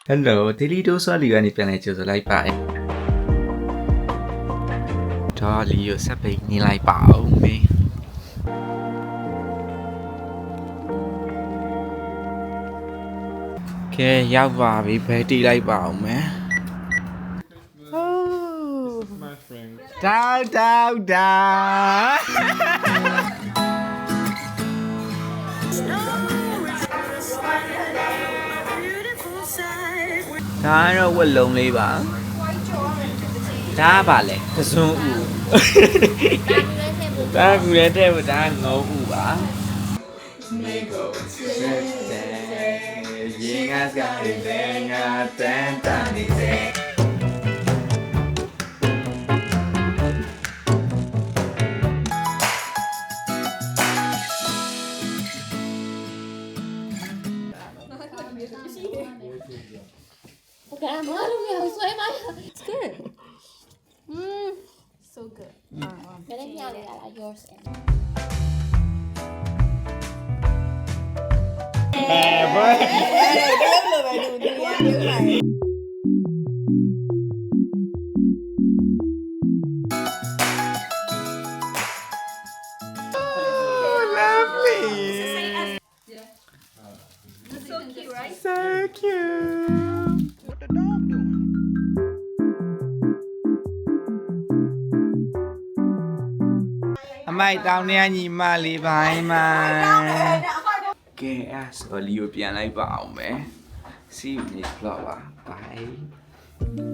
Hello daily dose လေးကနေပြန်လဲကြိုဆိုလိုက်ပါတယ်ဒါလီကိုဆက်ပိတ်နေလိုက်ပါဦးမင်းကဲရောက်ပါပြီဘယ်တီးလိုက်ပါဦးမယ်တောက်တောက်တောက်ဒါတော့ဝက်လုံးလေးပါဒါကပါလေကစွန်းဥဒါကူလည်းတဲ့ဘူးဒါငုံဥပါမေကိုချစ်တယ်ရင်ကစကားလေးငါတန်တန်နေတယ်Okay, I'm not going to swim. It's good. So good. Cái đấy nhau là yours and. အမိုက်တောင်းနေညီမလေးပိုင်းမှာကဲအဲ့ဆိုလီကိုပြန်လိုက်ပါအောင်မယ် See you next vlog ပါ bye